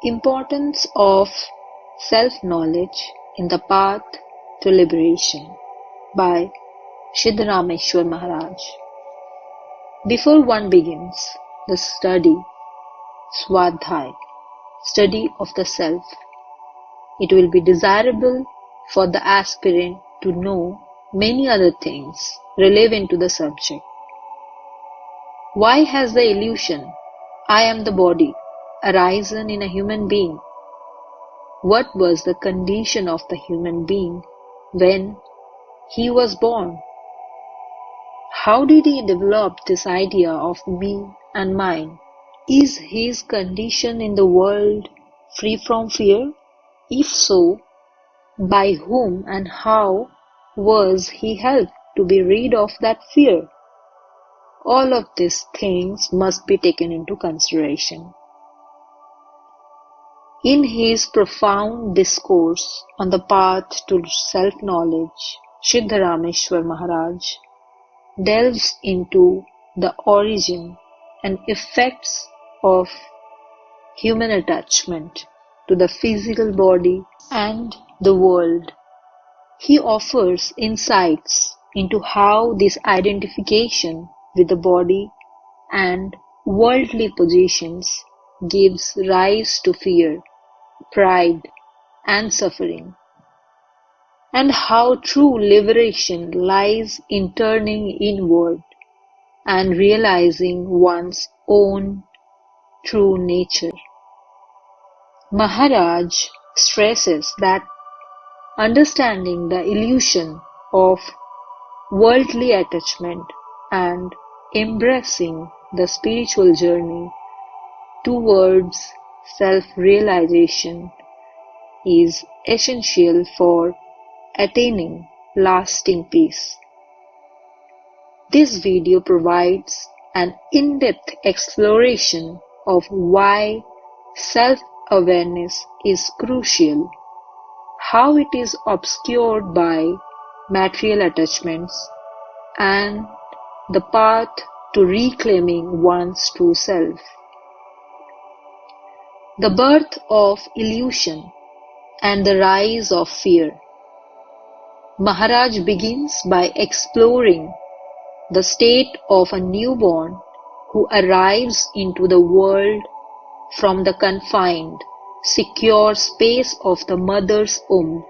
Importance of Self-Knowledge in the Path to Liberation by Siddharameshwar Maharaj. Before one begins the Swadhyay, study of the self, it will be desirable for the aspirant to know many other things relevant to the subject. Why has the illusion, I am the body, arisen in a human being? What was the condition of the human being when he was born? How did he develop this idea of me and mine? Is his condition in the world free from fear? If so, by whom and how was he helped to be rid of that fear? All of these things must be taken into consideration. In his profound discourse on the path to self-knowledge, Siddharameshwar Maharaj delves into the origin and effects of human attachment to the physical body and the world. He offers insights into how this identification with the body and worldly positions gives rise to fear, pride, and suffering, and how true liberation lies in turning inward and realizing one's own true nature. Maharaj stresses that understanding the illusion of worldly attachment and embracing the spiritual journey towards self-realization is essential for attaining lasting peace. This video provides an in-depth exploration of why self-awareness is crucial, how it is obscured by material attachments, and the path to reclaiming one's true self. The birth of illusion and the rise of fear. Maharaj begins by exploring the state of a newborn who arrives into the world from the confined, secure space of the mother's womb.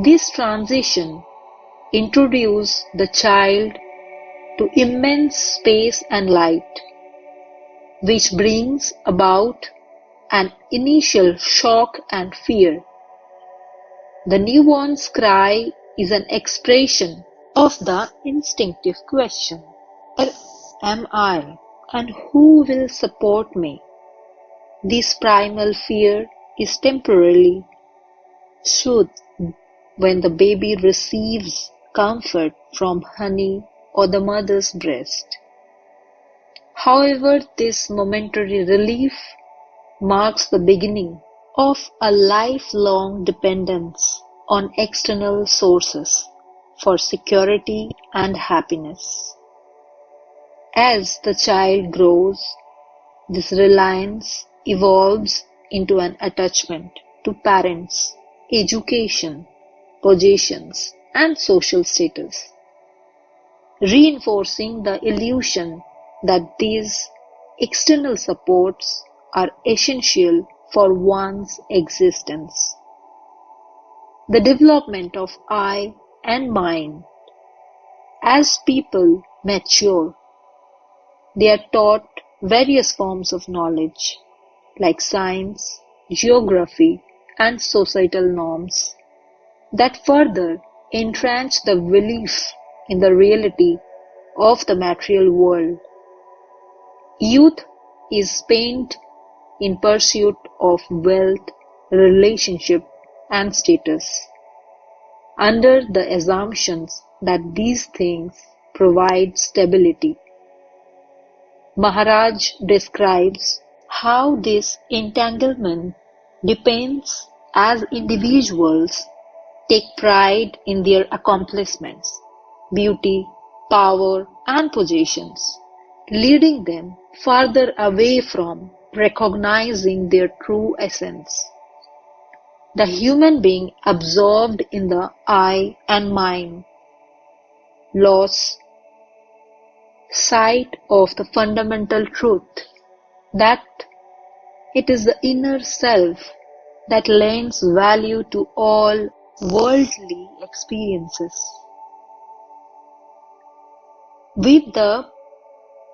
This transition introduces the child to immense space and light, which brings about an initial shock and fear. The newborn's cry is an expression of the instinctive question, where am I and who will support me? This primal fear is temporarily soothed when the baby receives comfort from honey or the mother's breast. However, this momentary relief marks the beginning of a lifelong dependence on external sources for security and happiness. As the child grows, this reliance evolves into an attachment to parents, education, possessions, and social status, reinforcing the illusion that these external supports are essential for one's existence. The development of I and mine. As people mature, they are taught various forms of knowledge like science, geography, and societal norms that further entrench the belief in the reality of the material world. Youth is spent in pursuit of wealth, relationship, and status, under the assumptions that these things provide stability. Maharaj describes how this entanglement depends as individuals take pride in their accomplishments, beauty, power, and possessions, leading them farther away from recognizing their true essence. The human being absorbed in the I and mine lost sight of the fundamental truth that it is the inner self that lends value to all worldly experiences. With the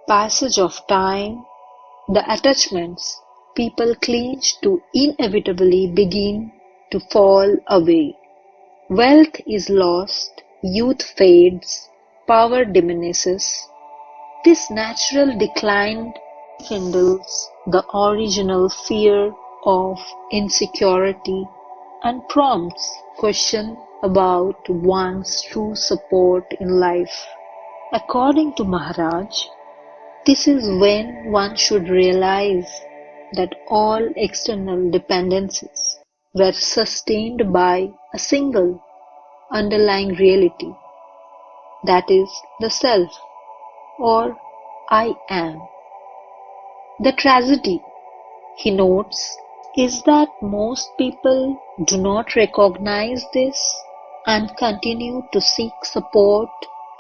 passage of time, the attachments people cling to inevitably begin to fall away. Wealth is lost, youth fades, power diminishes. This natural decline kindles the original fear of insecurity and prompts question about one's true support in life. According to Maharaj, this is when one should realize that all external dependencies were sustained by a single underlying reality, that is the self, or I am. The tragedy, he notes, is that most people do not recognize this and continue to seek support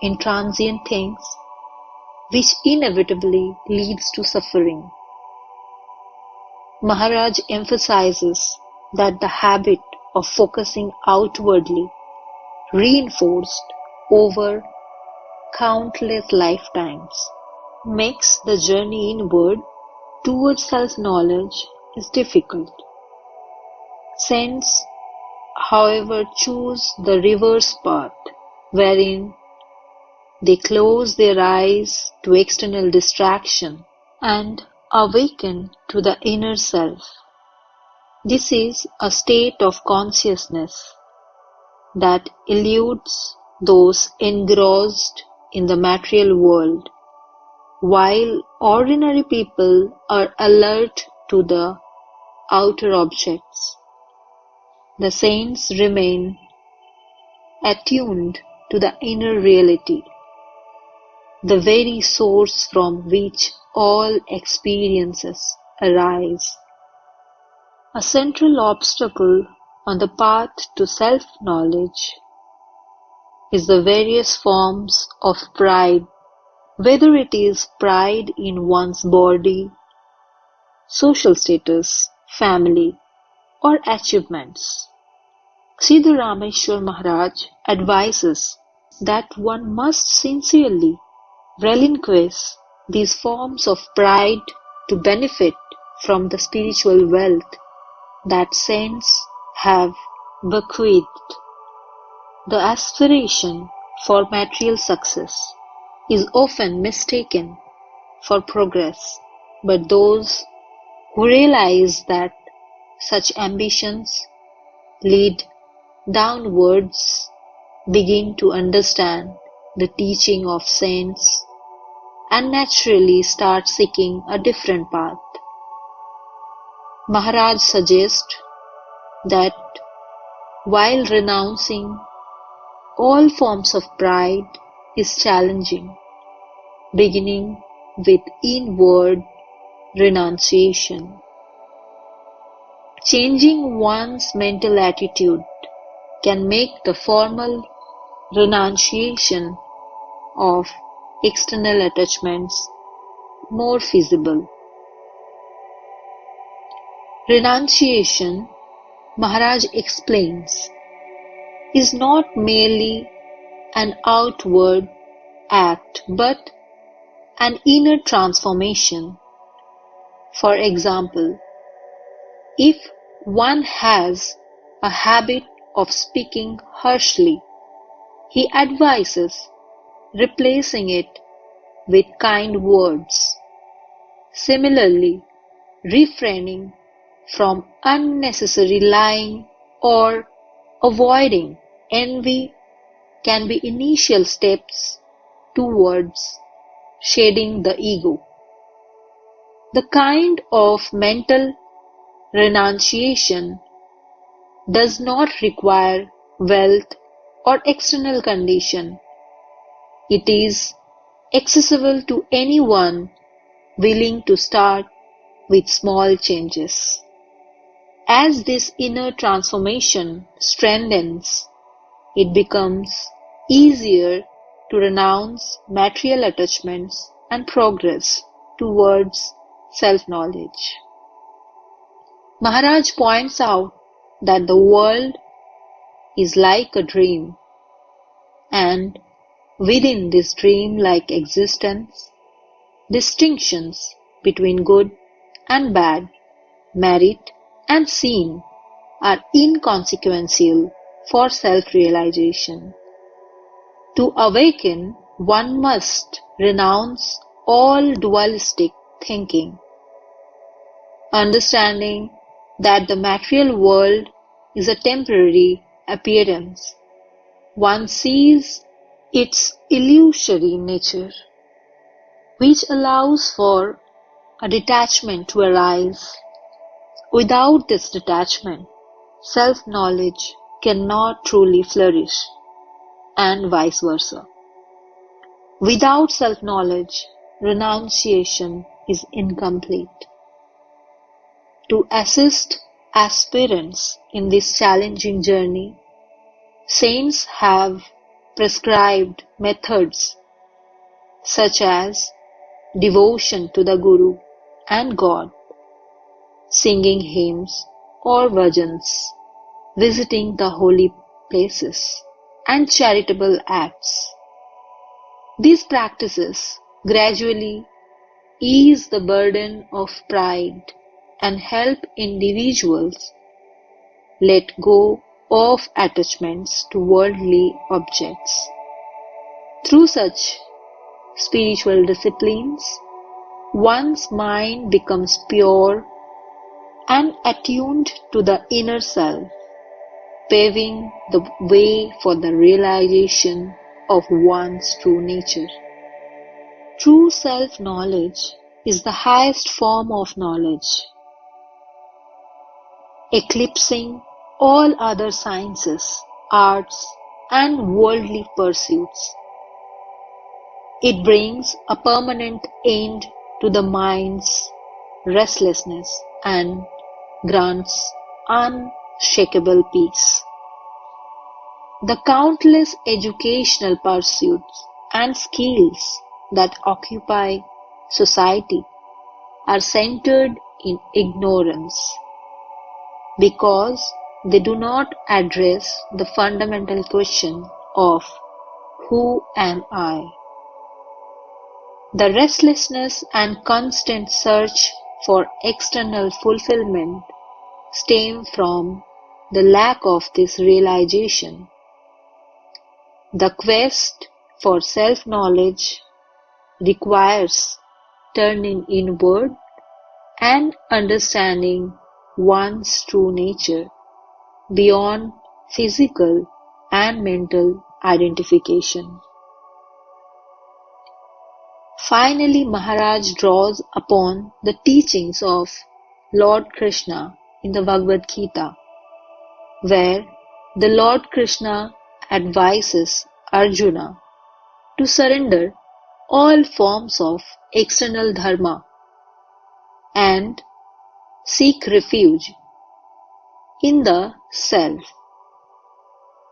in transient things, which inevitably leads to suffering. Maharaj emphasizes that the habit of focusing outwardly, reinforced over countless lifetimes, makes the journey inward towards self-knowledge is difficult. Saints, however, choose the reverse path, wherein they close their eyes to external distraction and awaken to the inner self. This is a state of consciousness that eludes those engrossed in the material world, while ordinary people are alert to the outer objects. The saints remain attuned to the inner reality, the very source from which all experiences arise. A central obstacle on the path to self-knowledge is the various forms of pride, whether it is pride in one's body, social status, family, or achievements. Siddharameshwar Maharaj advises that one must sincerely relinquish these forms of pride to benefit from the spiritual wealth that saints have bequeathed. The aspiration for material success is often mistaken for progress, but those who realize that such ambitions lead downwards begin to understand the teaching of saints and naturally start seeking a different path. Maharaj suggests that while renouncing all forms of pride is challenging, beginning with inward renunciation. Changing one's mental attitude can make the formal renunciation of external attachments more feasible. Renunciation, Maharaj explains, is not merely an outward act but an inner transformation. For example, if one has a habit of speaking harshly, he advises replacing it with kind words. Similarly, refraining from unnecessary lying or avoiding envy can be initial steps towards shedding the ego. The kind of mental renunciation does not require wealth or external condition. It is accessible to anyone willing to start with small changes. As this inner transformation strengthens, it becomes easier to renounce material attachments and progress towards self-knowledge. Maharaj points out that the world is like a dream, and within this dream-like existence, distinctions between good and bad, merit and sin are inconsequential for self-realization. To awaken, one must renounce all dualistic thinking, understanding that the material world is a temporary appearance. One sees its illusory nature, which allows for a detachment to arise. Without this detachment, self-knowledge cannot truly flourish, and vice versa. Without self-knowledge, renunciation is incomplete. To assist aspirants in this challenging journey, saints have prescribed methods such as devotion to the Guru and God, singing hymns or bhajans, visiting the holy places, and charitable acts. These practices gradually ease the burden of pride and help individuals let go of attachments to worldly objects. Through such spiritual disciplines, one's mind becomes pure and attuned to the inner self, paving the way for the realization of one's true nature. True self-knowledge is the highest form of knowledge, eclipsing all other sciences, arts, and worldly pursuits. It brings a permanent end to the mind's restlessness and grants unshakable peace. The countless educational pursuits and skills that occupy society are centered in ignorance because they do not address the fundamental question of who am I? The restlessness and constant search for external fulfillment stem from the lack of this realization. The quest for self-knowledge requires turning inward and understanding one's true nature beyond physical and mental identification. Finally, Maharaj draws upon the teachings of Lord Krishna in the Bhagavad Gita, where the Lord Krishna advises Arjuna to surrender all forms of external dharma and seek refuge in the self.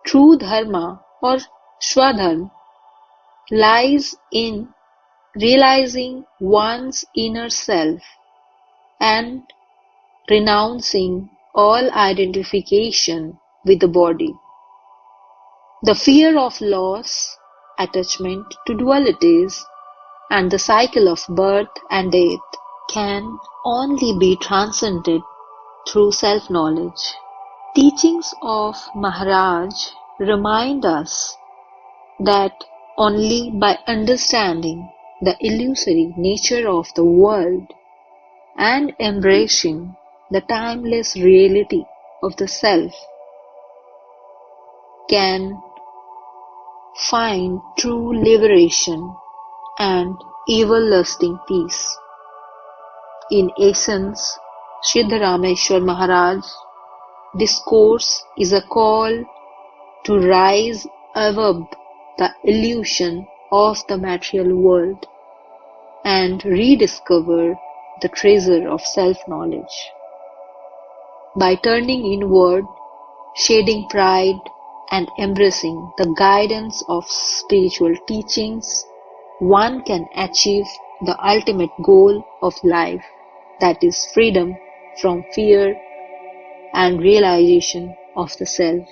True dharma or swadharma lies in realizing one's inner self and renouncing all identification with the body. The fear of loss, attachment to dualities, and the cycle of birth and death can only be transcended through self-knowledge. Teachings of Maharaj remind us that only by understanding the illusory nature of the world and embracing the timeless reality of the self can find true liberation and everlasting peace. In essence, Siddharameshwar Maharaj's discourse is a call to rise above the illusion of the material world and rediscover the treasure of self-knowledge. By turning inward, shedding pride, and embracing the guidance of spiritual teachings, one can achieve the ultimate goal of life, that is freedom from fear and realization of the self.